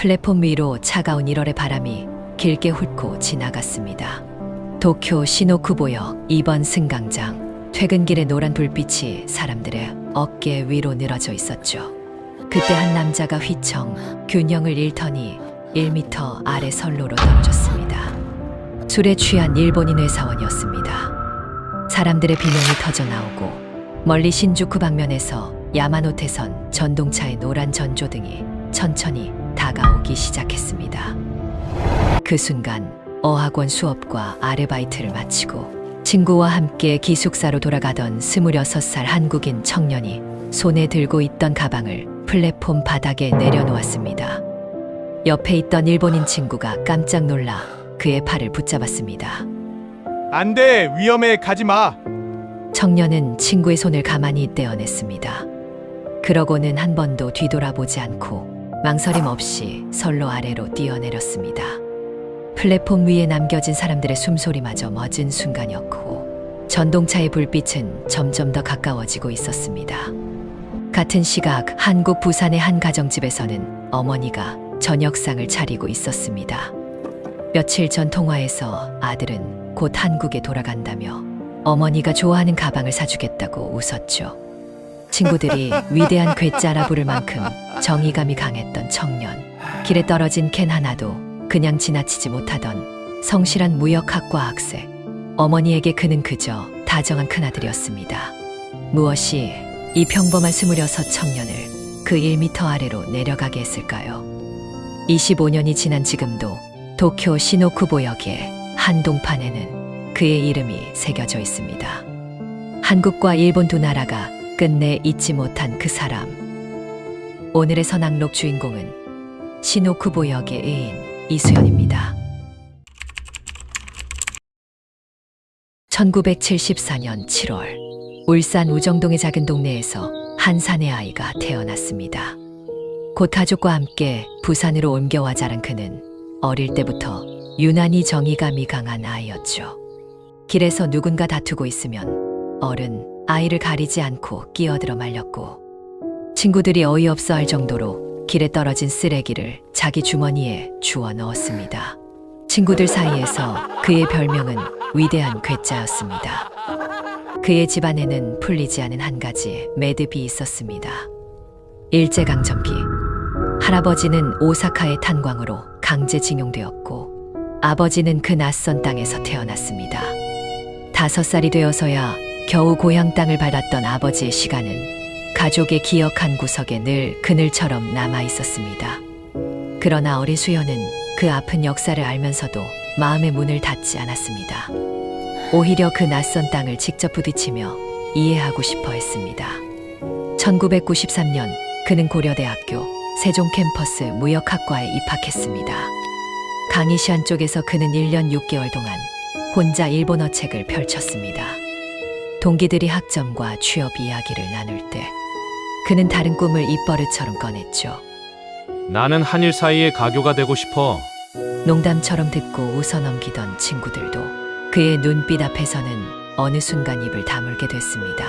플랫폼 위로 차가운 1월의 바람이 길게 훑고 지나갔습니다. 도쿄 시노쿠보역 2번 승강장. 퇴근길의 노란 불빛이 사람들의 어깨 위로 늘어져 있었죠. 그때 한 남자가 휘청 균형을 잃더니 1m 아래 선로로 떨어졌습니다. 술에 취한 일본인 회사원이었습니다. 사람들의 비명이 터져 나오고 멀리 신주쿠 방면에서 야마노테선 전동차의 노란 전조등이 천천히 다가오기 시작했습니다. 그 순간 어학원 수업과 아르바이트를 마치고 친구와 함께 기숙사로 돌아가던 26살 한국인 청년이 손에 들고 있던 가방을 플랫폼 바닥에 내려놓았습니다. 옆에 있던 일본인 친구가 깜짝 놀라 그의 팔을 붙잡았습니다. 안 돼, 위험해, 가지 마. 청년은 친구의 손을 가만히 떼어냈습니다. 그러고는 한 번도 뒤돌아보지 않고 망설임 없이 선로 아래로 뛰어내렸습니다. 플랫폼 위에 남겨진 사람들의 숨소리마저 멎은 순간이었고 전동차의 불빛은 점점 더 가까워지고 있었습니다. 같은 시각 한국 부산의 한 가정집에서는 어머니가 저녁상을 차리고 있었습니다. 며칠 전 통화에서 아들은 곧 한국에 돌아간다며 어머니가 좋아하는 가방을 사주겠다고 웃었죠. 친구들이 위대한 괴짜라 부를 만큼 정의감이 강했던 청년. 길에 떨어진 캔 하나도 그냥 지나치지 못하던 성실한 무역학과 학생. 어머니에게 그는 그저 다정한 큰아들이었습니다. 무엇이 이 평범한 26 청년을 그 1m 아래로 내려가게 했을까요? 25년이 지난 지금도 도쿄 시노쿠보역의 한동판에는 그의 이름이 새겨져 있습니다. 한국과 일본 두 나라가 끝내 잊지 못한 그 사람. 오늘의 선악록 주인공은 시노쿠보역의 애인 이수연입니다. 1974년 7월 울산 우정동의 작은 동네에서 한 사내 아이가 태어났습니다. 곧 가족과 함께 부산으로 옮겨와 자란 그는 어릴 때부터 유난히 정의감이 강한 아이였죠. 길에서 누군가 다투고 있으면 어른, 아이를 가리지 않고 끼어들어 말렸고 친구들이 어이없어 할 정도로 길에 떨어진 쓰레기를 자기 주머니에 주워 넣었습니다. 친구들 사이에서 그의 별명은 위대한 괴짜였습니다. 그의 집안에는 풀리지 않은 한 가지 매듭이 있었습니다. 일제강점기. 할아버지는 오사카의 탄광으로 강제징용되었고 아버지는 그 낯선 땅에서 태어났습니다. 5살이 되어서야 겨우 고향 땅을 밟았던 아버지의 시간은 가족의 기억 한 구석에 늘 그늘처럼 남아 있었습니다. 그러나 어린 수연은 그 아픈 역사를 알면서도 마음의 문을 닫지 않았습니다. 오히려 그 낯선 땅을 직접 부딪히며 이해하고 싶어 했습니다. 1993년 그는 고려대학교 세종 캠퍼스 무역학과에 입학했습니다. 강의시한 쪽에서 그는 1년 6개월 동안 혼자 일본어 책을 펼쳤습니다. 동기들이 학점과 취업 이야기를 나눌 때 그는 다른 꿈을 입버릇처럼 꺼냈죠. 나는 한일 사이의 가교가 되고 싶어. 농담처럼 듣고 웃어넘기던 친구들도 그의 눈빛 앞에서는 어느 순간 입을 다물게 됐습니다.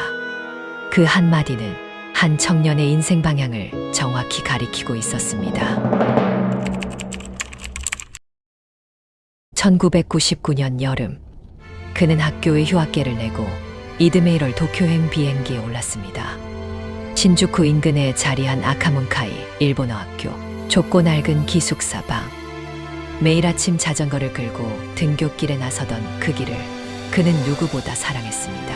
그 한마디는 한 청년의 인생 방향을 정확히 가리키고 있었습니다. 1999년 여름, 그는 학교에 휴학계를 내고 이듬해 1월 도쿄행 비행기에 올랐습니다. 신주쿠 인근에 자리한 아카문카이 일본어 학교, 좁고 낡은 기숙사 방. 매일 아침 자전거를 끌고 등굣길에 나서던 그 길을 그는 누구보다 사랑했습니다.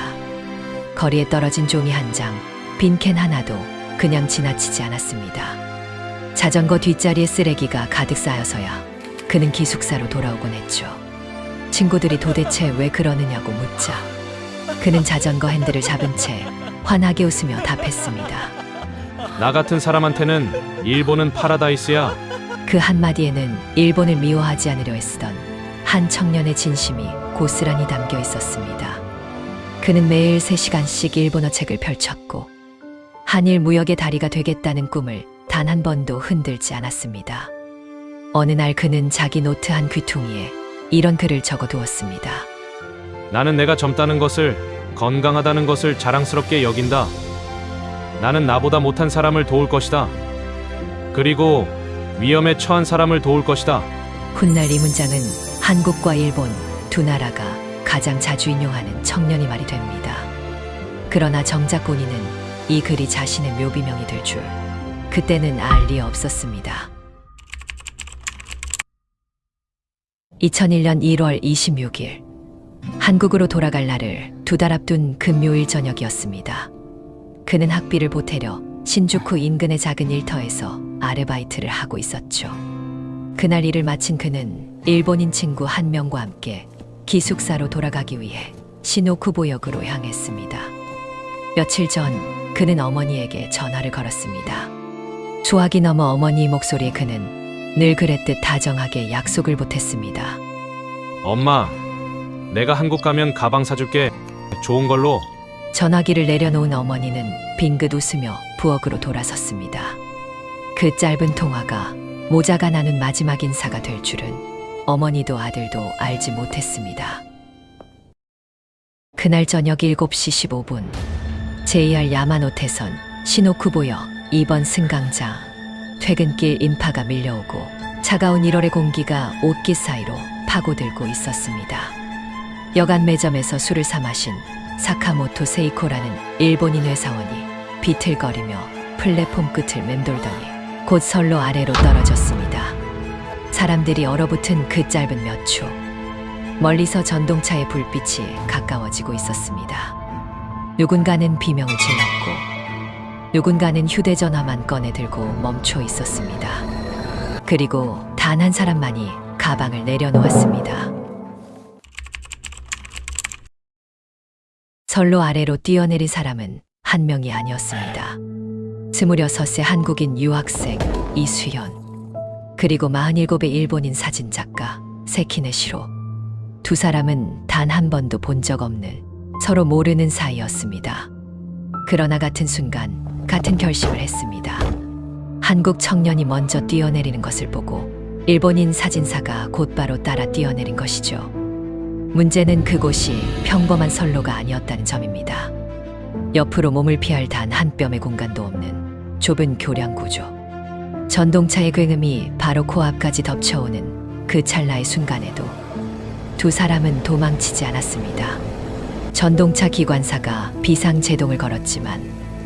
거리에 떨어진 종이 한 장, 빈캔 하나도 그냥 지나치지 않았습니다. 자전거 뒷자리에 쓰레기가 가득 쌓여서야 그는 기숙사로 돌아오곤 했죠. 친구들이 도대체 왜 그러느냐고 묻자 그는 자전거 핸들을 잡은 채 환하게 웃으며 답했습니다. 나 같은 사람한테는 일본은 파라다이스야. 그 한마디에는 일본을 미워하지 않으려 애쓰던 한 청년의 진심이 고스란히 담겨 있었습니다. 그는 매일 3시간씩 일본어 책을 펼쳤고 한일 무역의 다리가 되겠다는 꿈을 단 한 번도 흔들지 않았습니다. 어느 날 그는 자기 노트 한 귀퉁이에 이런 글을 적어두었습니다. 나는 내가 젊다는 것을, 건강하다는 것을 자랑스럽게 여긴다. 나는 나보다 못한 사람을 도울 것이다. 그리고 위험에 처한 사람을 도울 것이다. 훗날 이 문장은 한국과 일본 두 나라가 가장 자주 인용하는 청년이 말이 됩니다. 그러나 정작 본인은 이 글이 자신의 묘비명이 될 줄 그때는 알 리 없었습니다. 2001년 1월 26일 한국으로 돌아갈 날을 두 달 앞둔 금요일 저녁이었습니다. 그는 학비를 보태려 신주쿠 인근의 작은 일터에서 아르바이트를 하고 있었죠. 그날 일을 마친 그는 일본인 친구 한 명과 함께 기숙사로 돌아가기 위해 시노쿠보역으로 향했습니다. 며칠 전 그는 어머니에게 전화를 걸었습니다. 수화기 넘어 어머니의 목소리에 그는 늘 그랬듯 다정하게 약속을 보탰습니다. 엄마, 내가 한국 가면 가방 사줄게. 좋은 걸로. 전화기를 내려놓은 어머니는 빙긋 웃으며 부엌으로 돌아섰습니다. 그 짧은 통화가 모자가 나눈 마지막 인사가 될 줄은 어머니도 아들도 알지 못했습니다. 그날 저녁 7시 15분 JR 야마노테선 시노쿠보역 2번 승강장 퇴근길 인파가 밀려오고 차가운 1월의 공기가 옷깃 사이로 파고들고 있었습니다. 여간 매점에서 술을 사 마신 사카모토 세이코라는 일본인 회사원이 비틀거리며 플랫폼 끝을 맴돌더니 곧 선로 아래로 떨어졌습니다. 사람들이 얼어붙은 그 짧은 몇 초, 멀리서 전동차의 불빛이 가까워지고 있었습니다. 누군가는 비명을 질렀고 누군가는 휴대전화만 꺼내 들고 멈춰 있었습니다. 그리고 단 한 사람만이 가방을 내려놓았습니다. 선로 아래로 뛰어내린 사람은 한 명이 아니었습니다. 26세 한국인 유학생 이수연, 그리고 47의 일본인 사진작가 세키네 시로. 두 사람은 단 한 번도 본 적 없는 서로 모르는 사이였습니다. 그러나 같은 순간 같은 결심을 했습니다. 한국 청년이 먼저 뛰어내리는 것을 보고 일본인 사진사가 곧바로 따라 뛰어내린 것이죠. 문제는 그곳이 평범한 선로가 아니었다는 점입니다. 옆으로 몸을 피할 단 한 뼘의 공간도 없는 좁은 교량 구조. 전동차의 굉음이 바로 코앞까지 덮쳐오는 그 찰나의 순간에도 두 사람은 도망치지 않았습니다. 전동차 기관사가 비상제동을 걸었지만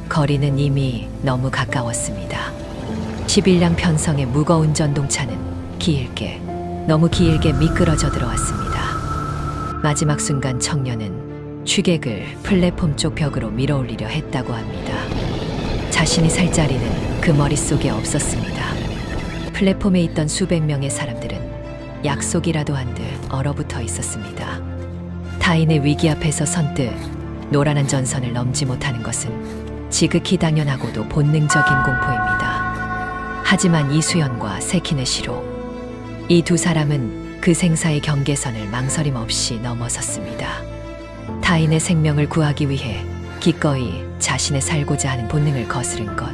거리는 이미 너무 가까웠습니다. 11량 편성의 무거운 전동차는 너무 길게 미끄러져 들어왔습니다. 마지막 순간 청년은 취객을 플랫폼 쪽 벽으로 밀어올리려 했다고 합니다. 자신이 살 자리는 그 머릿속에 없었습니다. 플랫폼에 있던 수백 명의 사람들은 약속이라도 한 듯 얼어붙어 있었습니다. 타인의 위기 앞에서 선뜻 노란한 전선을 넘지 못하는 것은 지극히 당연하고도 본능적인 공포입니다. 하지만 이수연과 세키네 시로, 이 두 사람은 그 생사의 경계선을 망설임 없이 넘어섰습니다. 타인의 생명을 구하기 위해 기꺼이 자신의 살고자 하는 본능을 거스른 것.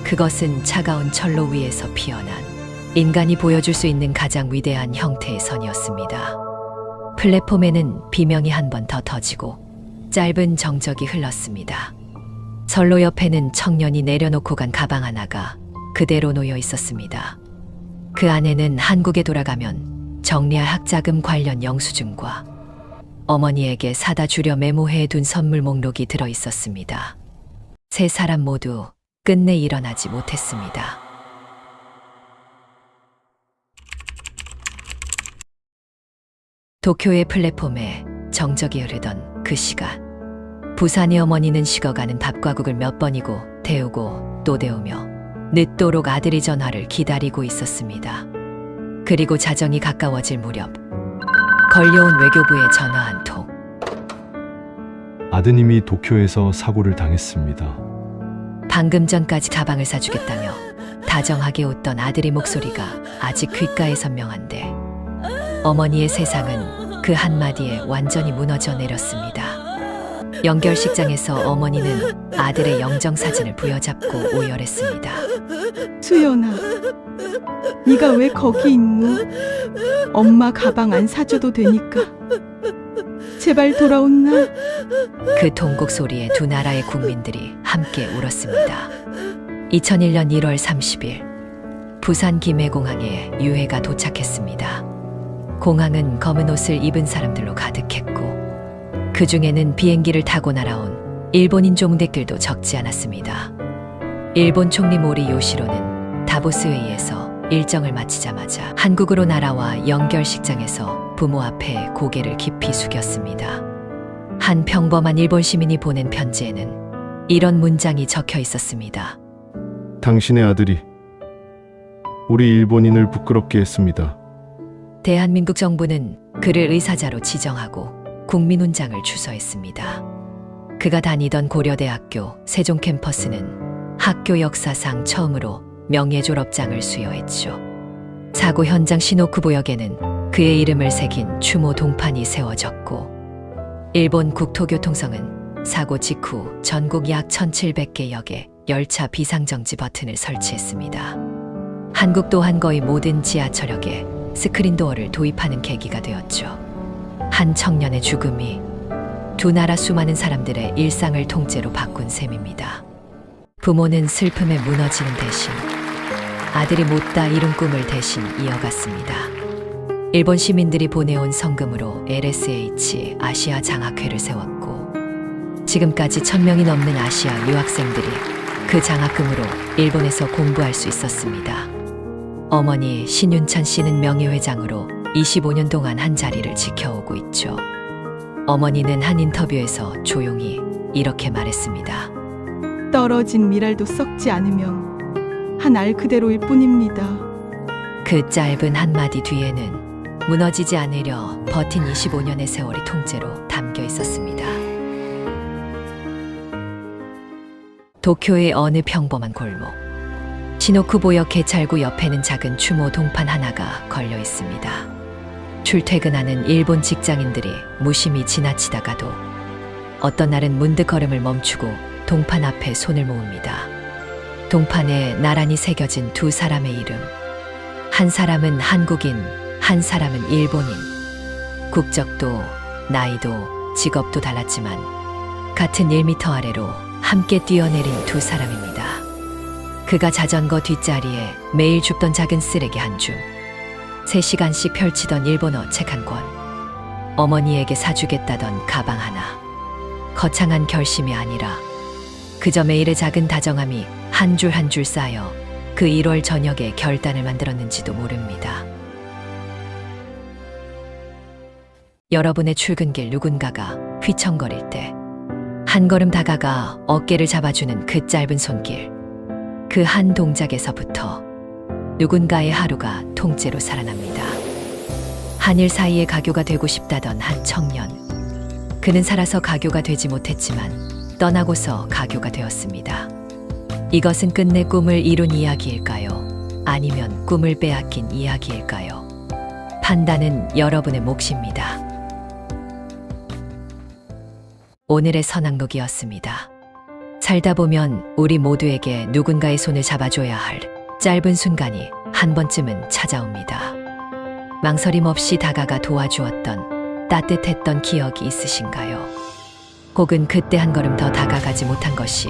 그것은 차가운 철로 위에서 피어난 인간이 보여줄 수 있는 가장 위대한 형태의 선이었습니다. 플랫폼에는 비명이 한 번 더 터지고 짧은 정적이 흘렀습니다. 선로 옆에는 청년이 내려놓고 간 가방 하나가 그대로 놓여 있었습니다. 그 안에는 한국에 돌아가면 정리할 학자금 관련 영수증과 어머니에게 사다 주려 메모해 둔 선물 목록이 들어 있었습니다. 세 사람 모두 끝내 일어나지 못했습니다. 도쿄의 플랫폼에 정적이 흐르던 그 시간, 부산의 어머니는 식어가는 밥과 국을 몇 번이고 데우고 또 데우며 늦도록 아들의 전화를 기다리고 있었습니다. 그리고 자정이 가까워질 무렵 걸려온 외교부의 전화 한 통. 아드님이 도쿄에서 사고를 당했습니다. 방금 전까지 가방을 사주겠다며 다정하게 웃던 아들의 목소리가 아직 귓가에 선명한데 어머니의 세상은 그 한마디에 완전히 무너져 내렸습니다. 연결식장에서 어머니는 아들의 영정사진을 부여잡고 오열했습니다. 수연아, 네가 왜 거기 있노? 엄마 가방 안 사줘도 되니까 제발 돌아온나? 그 통곡 소리에 두 나라의 국민들이 함께 울었습니다. 2001년 1월 30일 부산 김해공항에 유해가 도착했습니다. 공항은 검은 옷을 입은 사람들로 가득했고 그 중에는 비행기를 타고 날아온 일본인 종객들도 적지 않았습니다. 일본 총리 모리 요시로는 다보스 회의에서 일정을 마치자마자 한국으로 날아와 연결식장에서 부모 앞에 고개를 깊이 숙였습니다. 한 평범한 일본 시민이 보낸 편지에는 이런 문장이 적혀 있었습니다. 당신의 아들이 우리 일본인을 부끄럽게 했습니다. 대한민국 정부는 그를 의사자로 지정하고 국민훈장을 주서했습니다. 그가 다니던 고려대학교 세종 캠퍼스는 학교 역사상 처음으로 명예졸업장을 수여했죠. 사고 현장 시노쿠보역에는 그의 이름을 새긴 추모 동판이 세워졌고 일본 국토교통성은 사고 직후 전국 약 1700개 역에 열차 비상정지 버튼을 설치했습니다. 한국 또한 거의 모든 지하철역에 스크린도어를 도입하는 계기가 되었죠. 한 청년의 죽음이 두 나라 수많은 사람들의 일상을 통째로 바꾼 셈입니다. 부모는 슬픔에 무너지는 대신 아들이 못다 이룬 꿈을 대신 이어갔습니다. 일본 시민들이 보내온 성금으로 LSH 아시아 장학회를 세웠고 지금까지 1000명이 넘는 아시아 유학생들이 그 장학금으로 일본에서 공부할 수 있었습니다. 어머니 신윤찬 씨는 명예회장으로 25년 동안 한 자리를 지켜오고 있죠. 어머니는 한 인터뷰에서 조용히 이렇게 말했습니다. 떨어진 미랄도 썩지 않으면 한 알 그대로일 뿐입니다. 그 짧은 한마디 뒤에는 무너지지 않으려 버틴 25년의 세월이 통째로 담겨 있었습니다. 도쿄의 어느 평범한 골목. 시노쿠보역 개찰구 옆에는 작은 추모 동판 하나가 걸려 있습니다. 출퇴근하는 일본 직장인들이 무심히 지나치다가도 어떤 날은 문득 걸음을 멈추고 동판 앞에 손을 모읍니다. 동판에 나란히 새겨진 두 사람의 이름. 한 사람은 한국인, 한 사람은 일본인. 국적도, 나이도, 직업도 달랐지만 같은 1m 아래로 함께 뛰어내린 두 사람입니다. 그가 자전거 뒷자리에 매일 줍던 작은 쓰레기 한 줌, 3시간씩 펼치던 일본어 책 한 권, 어머니에게 사주겠다던 가방 하나. 거창한 결심이 아니라 그저 매일의 작은 다정함이 한 줄 한 줄 쌓여 그 1월 저녁에 결단을 만들었는지도 모릅니다. 여러분의 출근길 누군가가 휘청거릴 때 한 걸음 다가가 어깨를 잡아주는 그 짧은 손길. 그 한 동작에서부터 누군가의 하루가 통째로 살아납니다. 한일 사이의 가교가 되고 싶다던 한 청년. 그는 살아서 가교가 되지 못했지만 떠나고서 가교가 되었습니다. 이것은 끝내 꿈을 이룬 이야기일까요? 아니면 꿈을 빼앗긴 이야기일까요? 판단은 여러분의 몫입니다. 오늘의 선악록이었습니다. 살다 보면 우리 모두에게 누군가의 손을 잡아줘야 할 짧은 순간이 한 번쯤은 찾아옵니다. 망설임 없이 다가가 도와주었던 따뜻했던 기억이 있으신가요? 혹은 그때 한 걸음 더 다가가지 못한 것이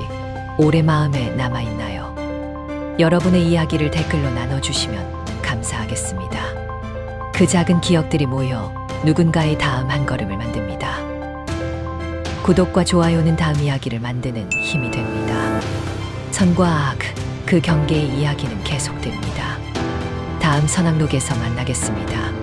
오래 마음에 남아있나요? 여러분의 이야기를 댓글로 나눠주시면 감사하겠습니다. 그 작은 기억들이 모여 누군가의 다음 한 걸음을 만듭니다. 구독과 좋아요는 다음 이야기를 만드는 힘이 됩니다. 선과 악, 그 경계의 이야기는 계속됩니다. 다음 선악록에서 만나겠습니다.